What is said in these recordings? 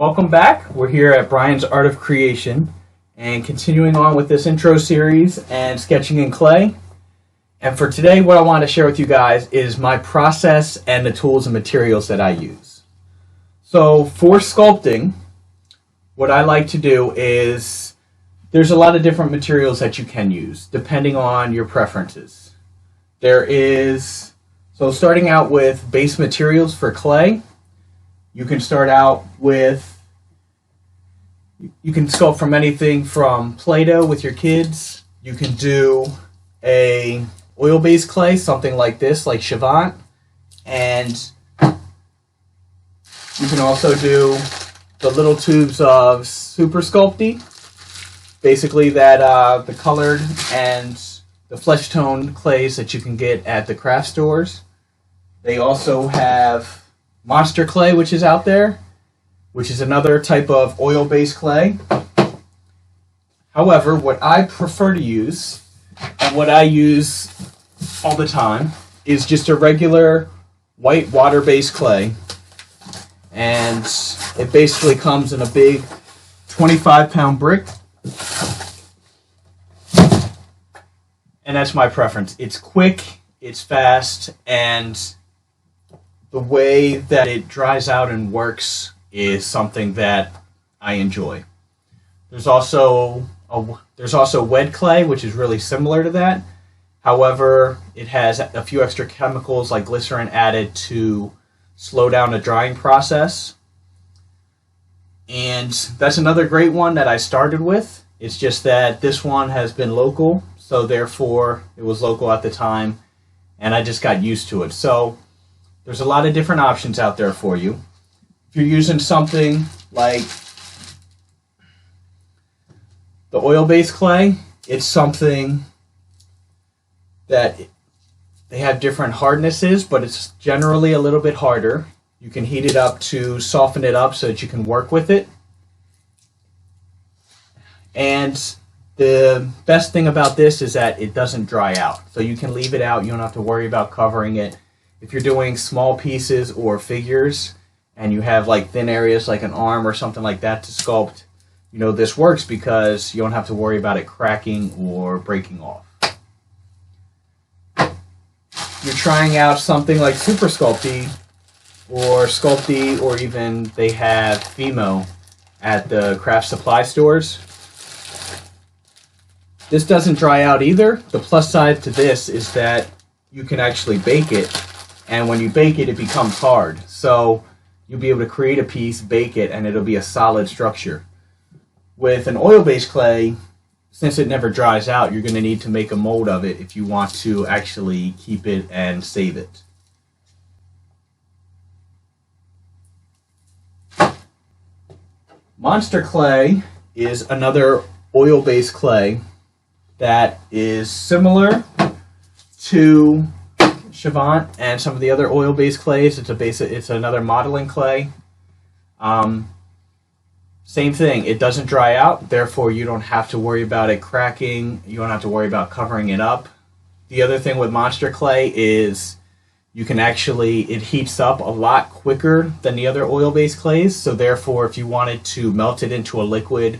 Welcome back. We're here at Brian's Art of Creation and continuing on with this intro series and sketching in clay. And for today, what I want to share with you guys is my process and the tools and materials that I use. So for sculpting, what I like to do is there's a lot of different materials that you can use depending on your preferences. So starting out with base materials for clay, you can start out with, you can sculpt from anything from Play-Doh with your kids. You can do a oil-based clay, something like this, like Chavant. And you can also do the little tubes of Super Sculpey, basically that the colored and the flesh toned clays that you can get at the craft stores. They also have Monster Clay, which is out there, which is another type of oil-based clay. However, what I prefer to use, and what I use all the time, is just a regular white water-based clay. And it basically comes in a big 25-pound brick. And that's my preference. It's quick, it's fast, and the way that it dries out and works is something that I enjoy. There's also wet clay, which is really similar to that. However, it has a few extra chemicals like glycerin added to slow down the drying process. And that's another great one that I started with. It's just that this one has been local, so therefore it was local at the time, and I just got used to it. So there's a lot of different options out there for you. If you're using something like the oil-based clay, it's something that they have different hardnesses, but it's generally a little bit harder. You can heat it up to soften it up so that you can work with it. And the best thing about this is that it doesn't dry out. So you can leave it out. You don't have to worry about covering it. If you're doing small pieces or figures and you have like thin areas like an arm or something like that to sculpt, you know, this works because you don't have to worry about it cracking or breaking off. You're trying out something like Super Sculpey or Sculpey, or even they have Fimo at the craft supply stores. This doesn't dry out either. The plus side to this is that you can actually bake it, and when you bake it, it becomes hard. So you'll be able to create a piece, bake it, and it'll be a solid structure. With an oil-based clay, since it never dries out, you're going to need to make a mold of it if you want to actually keep it and save it. Monster Clay is another oil-based clay that is similar to Chavant and some of the other oil-based clays. It's another modeling clay. Same thing. It doesn't dry out, therefore you don't have to worry about it cracking. You don't have to worry about covering it up. The other thing with Monster Clay is it heats up a lot quicker than the other oil-based clays. So therefore, if you wanted to melt it into a liquid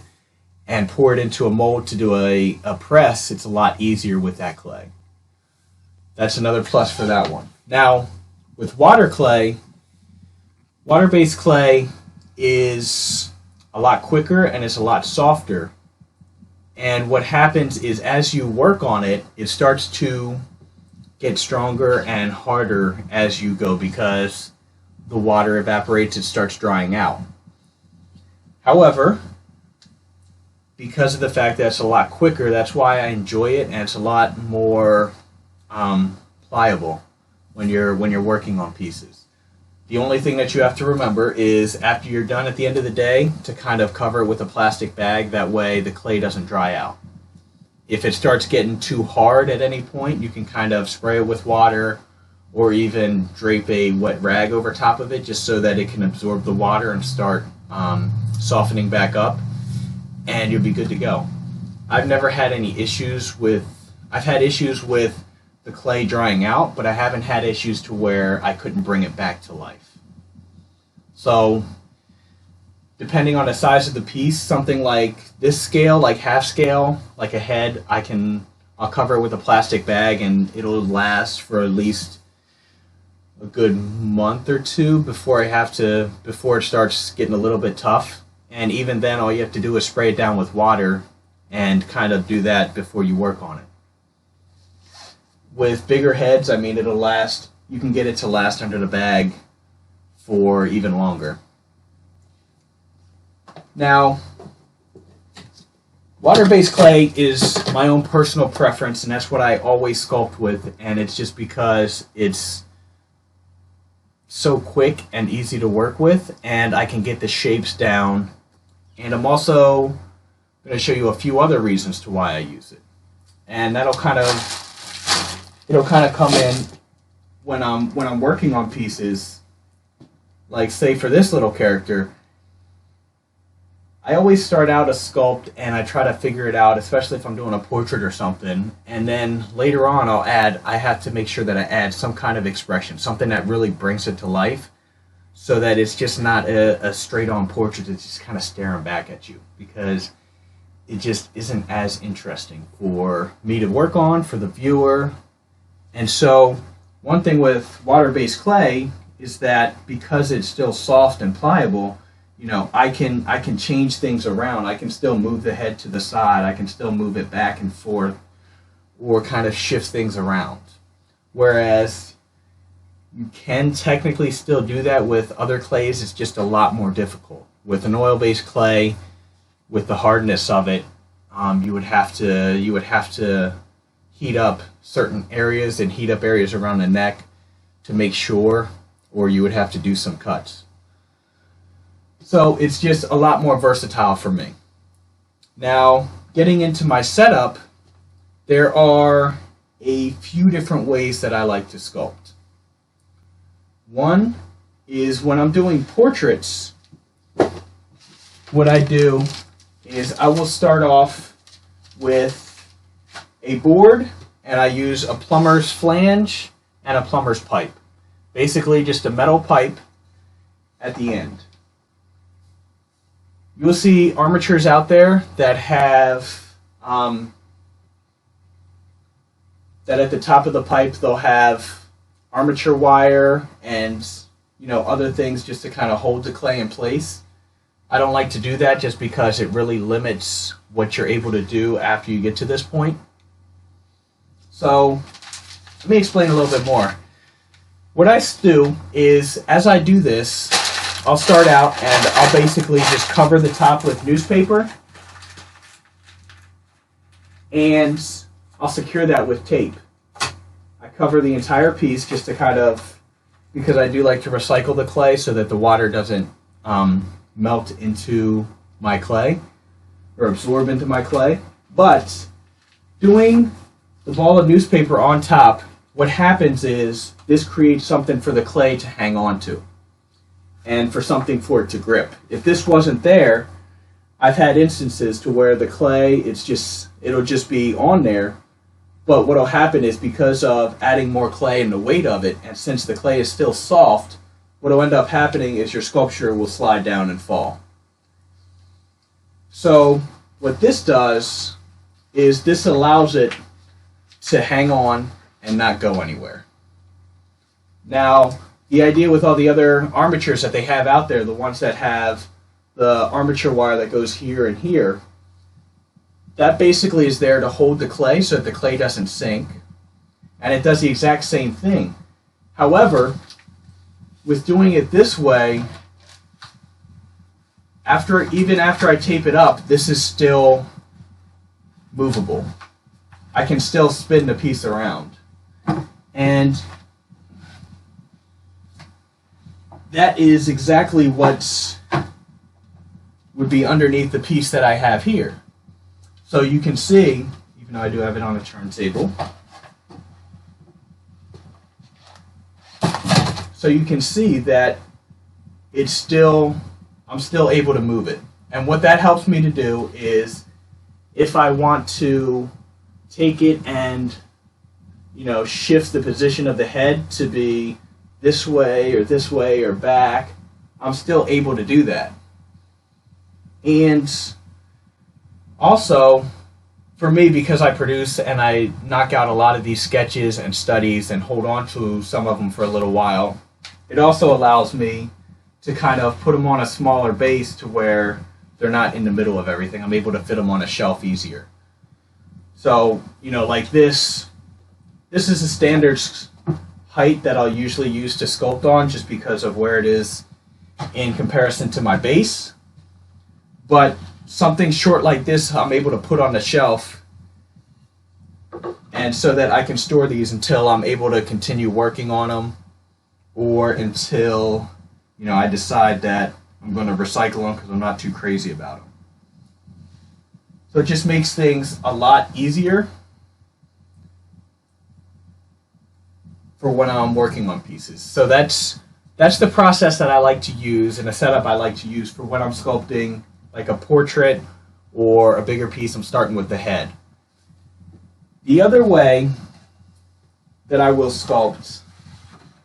and pour it into a mold to do a press, it's a lot easier with that clay. That's another plus for that one. Now, with water-based clay is a lot quicker and it's a lot softer. And what happens is as you work on it, it starts to get stronger and harder as you go because the water evaporates, it starts drying out. However, because of the fact that it's a lot quicker, that's why I enjoy it, and it's a lot more pliable when you're working on pieces. The only thing that you have to remember is after you're done at the end of the day to kind of cover it with a plastic bag. That way the clay doesn't dry out. If it starts getting too hard at any point, you can kind of spray it with water or even drape a wet rag over top of it just so that it can absorb the water and start softening back up, and you'll be good to go. I've never had any issues with, I've had issues with the clay drying out, but I haven't had issues to where I couldn't bring it back to life. So depending on the size of the piece, something like this scale, like half scale, like a head, I'll cover it with a plastic bag and it'll last for at least a good month or two before before it starts getting a little bit tough. And even then, all you have to do is spray it down with water and kind of do that before you work on it. With bigger heads, I mean, it'll last, you can get it to last under the bag for even longer. Now, water-based clay is my own personal preference, and that's what I always sculpt with, and it's just because it's so quick and easy to work with, and I can get the shapes down. And I'm also going to show you a few other reasons to why I use it. And it'll kind of come in when I'm working on pieces. Like, say, for this little character, I always start out a sculpt and I try to figure it out, especially if I'm doing a portrait or something. And then later on I have to make sure that I add some kind of expression, something that really brings it to life, so that it's just not a straight-on portrait that's just kind of staring back at you, because it just isn't as interesting for me to work on, for the viewer. And so one thing with water-based clay is that because it's still soft and pliable, you know, I can change things around. I can still move the head to the side. I can still move it back and forth, or kind of shift things around. Whereas you can technically still do that with other clays. It's just a lot more difficult. With an oil-based clay, with the hardness of it, you would have to heat up certain areas and heat up areas around the neck to make sure, or you would have to do some cuts. So it's just a lot more versatile for me. Now, getting into my setup, there are a few different ways that I like to sculpt. One is when I'm doing portraits, what I do is I will start off with a board, and I use a plumber's flange and a plumber's pipe. Basically just a metal pipe at the end. You'll see armatures out there that have, that at the top of the pipe they'll have armature wire and, you know, other things just to kind of hold the clay in place. I don't like to do that just because it really limits what you're able to do after you get to this point. So let me explain a little bit more. What I do is, as I do this, I'll start out and I'll basically just cover the top with newspaper, and I'll secure that with tape. I cover the entire piece just to kind of, because I do like to recycle the clay so that the water doesn't melt into my clay or absorb into my clay. But doing the ball of newspaper on top, what happens is this creates something for the clay to hang on to and for something for it to grip. If this wasn't there, I've had instances to where the clay, it'll just be on there, but what'll happen is, because of adding more clay and the weight of it, and since the clay is still soft, what'll end up happening is your sculpture will slide down and fall. So what this does is this allows it to hang on and not go anywhere. Now, the idea with all the other armatures that they have out there, the ones that have the armature wire that goes here and here, that basically is there to hold the clay so that the clay doesn't sink, and it does the exact same thing. However, with doing it this way, even after I tape it up, this is still movable. I can still spin the piece around. And that is exactly what would be underneath the piece that I have here. So you can see, even though I do have it on a turntable, so you can see that I'm still able to move it. And what that helps me to do is, if I want to take it and, you know, shift the position of the head to be this way or back, I'm still able to do that. And also, for me, because I produce and I knock out a lot of these sketches and studies and hold on to some of them for a little while, it also allows me to kind of put them on a smaller base to where they're not in the middle of everything. I'm able to fit them on a shelf easier. So, like this is a standard height that I'll usually use to sculpt on just because of where it is in comparison to my base. But something short like this I'm able to put on the shelf, and so that I can store these until I'm able to continue working on them, or until I decide that I'm going to recycle them because I'm not too crazy about them. So it just makes things a lot easier for when I'm working on pieces. So that's the process that I like to use, and a setup I like to use for when I'm sculpting like a portrait or a bigger piece. I'm starting with the head. The other way that I will sculpt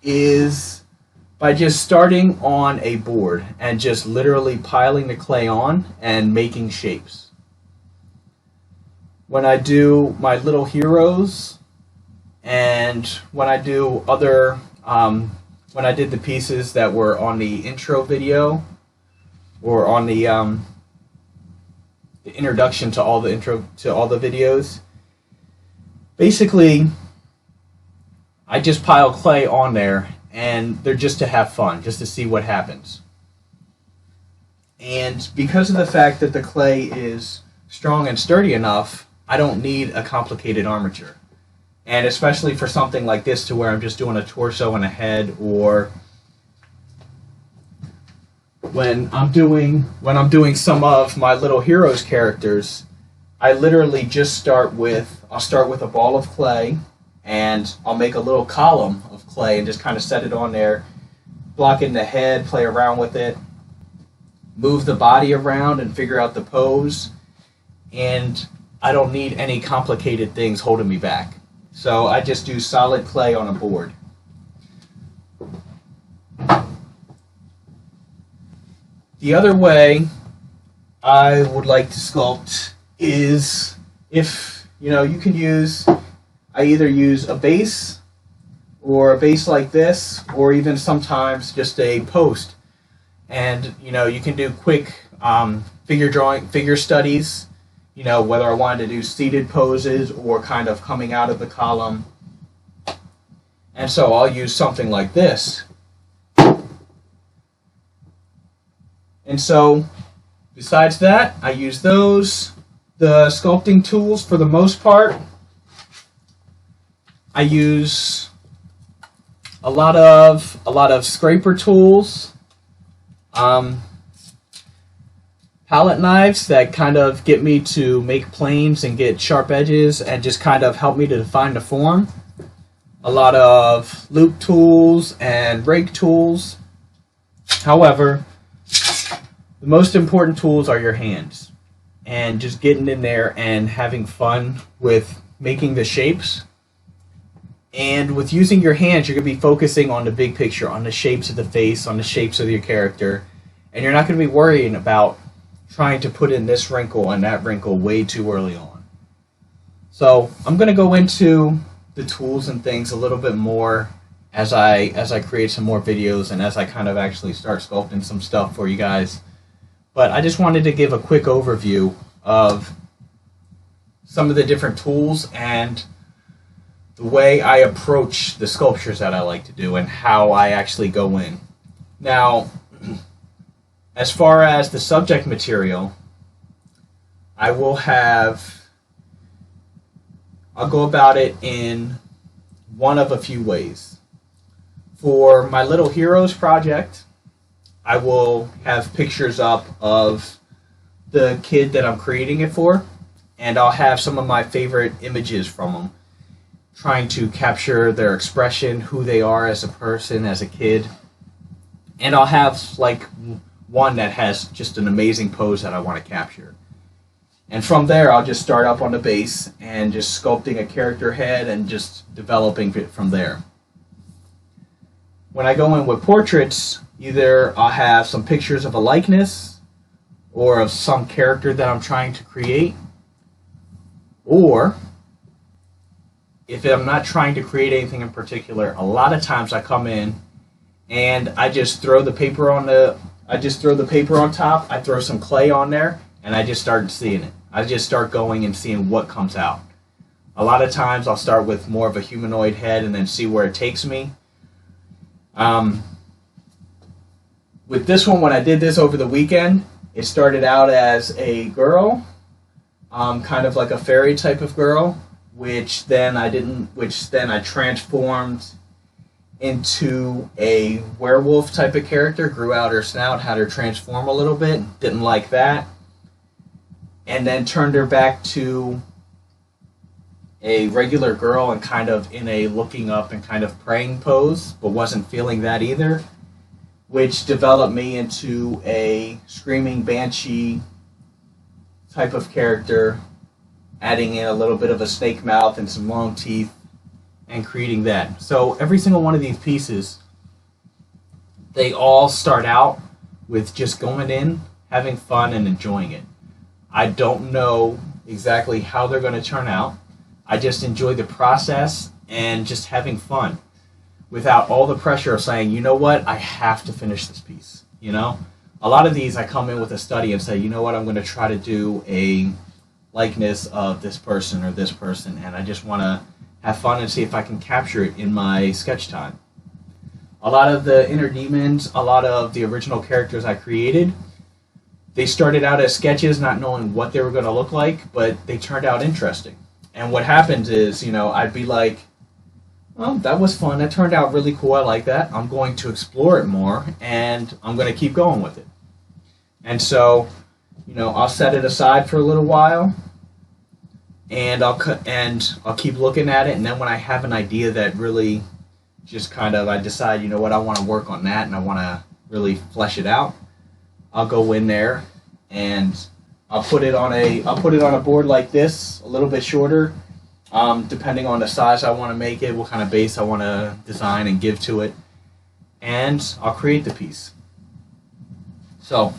is by just starting on a board and just literally piling the clay on and making shapes. When I do my little heroes, and when I do other, when I did the pieces that were on the intro video, or on the introduction to all the videos, basically I just pile clay on there, and they're just to have fun, just to see what happens. And because of the fact that the clay is strong and sturdy enough, I don't need a complicated armature. And especially for something like this, to where I'm just doing a torso and a head, or when I'm doing some of my little heroes characters, I literally just start with a ball of clay, and I'll make a little column of clay and just kind of set it on there, block in the head, play around with it, move the body around and figure out the pose, and I don't need any complicated things holding me back. So I just do solid clay on a board. The other way I would like to sculpt is, if you can use, I either use a base, or a base like this, or even sometimes just a post. And you can do quick figure studies, whether I wanted to do seated poses or kind of coming out of the column. And so I'll use something like this. And so, besides that, I use those. The sculpting tools, for the most part, I use a lot of scraper tools, palette knives that kind of get me to make planes and get sharp edges and just kind of help me to define the form. A lot of loop tools and rake tools. However, the most important tools are your hands, and just getting in there and having fun with making the shapes. And with using your hands, you're going to be focusing on the big picture, on the shapes of the face, on the shapes of your character, and you're not going to be worrying about trying to put in this wrinkle and that wrinkle way too early on. So I'm going to go into the tools and things a little bit more as I create some more videos, and as I kind of actually start sculpting some stuff for you guys. But I just wanted to give a quick overview of some of the different tools and the way I approach the sculptures that I like to do, and how I actually go in. Now, as far as the subject material, I'll go about it in one of a few ways. For my Little Heroes project, I will have pictures up of the kid that I'm creating it for, and I'll have some of my favorite images from them, trying to capture their expression, who they are as a person, as a kid. And I'll have like one that has just an amazing pose that I want to capture. And from there, I'll just start up on the base and just sculpting a character head and just developing it from there. When I go in with portraits, either I'll have some pictures of a likeness, or of some character that I'm trying to create. Or if I'm not trying to create anything in particular, a lot of times I come in and I just throw the paper on top, I throw some clay on there, and I just start seeing it. I just start going and seeing what comes out. A lot of times I'll start with more of a humanoid head and then see where it takes me. With this one, when I did this over the weekend, it started out as a girl, kind of like a fairy type of girl, which then I transformed into a werewolf type of character, grew out her snout, had her transform a little bit, didn't like that, and then turned her back to a regular girl and kind of in a looking up and kind of praying pose, but wasn't feeling that either, which developed me into a screaming banshee type of character, adding in a little bit of a snake mouth and some long teeth, and creating that. So every single one of these pieces, they all start out with just going in, having fun, and enjoying it. I don't know exactly how they're going to turn out. I just enjoy the process and just having fun without all the pressure of saying, you know what, I have to finish this piece. You know, a lot of these I come in with a study and say, you know what, I'm going to try to do a likeness of this person or this person, and I just want to have fun and see if I can capture it in my sketch time. A lot of the inner demons, a lot of the original characters I created, they started out as sketches not knowing what they were going to look like, but they turned out interesting. And what happens is, you know, I'd be like, well, that was fun. That turned out really cool. I like that. I'm going to explore it more, and I'm going to keep going with it. And so, you know, I'll set it aside for a little while, and I'll keep looking at it. And then when I have an idea that really just kind of, I decide, you know what, I want to work on that, and I want to really flesh it out, I'll go in there and I'll put it on a board like this, a little bit shorter, depending on the size I want to make it, what kind of base I want to design and give to it, and I'll create the piece. So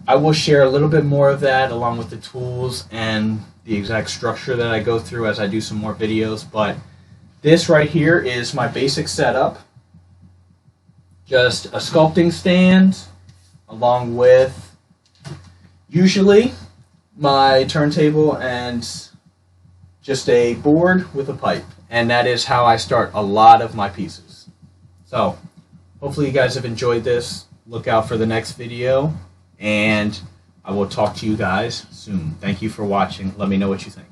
I will share a little bit more of that along with the tools and the exact structure that I go through as I do some more videos, but this right here is my basic setup. Just a sculpting stand along with usually my turntable and just a board with a pipe. And that is how I start a lot of my pieces. So hopefully you guys have enjoyed this. Look out for the next video, and I will talk to you guys soon. Thank you for watching. Let me know what you think.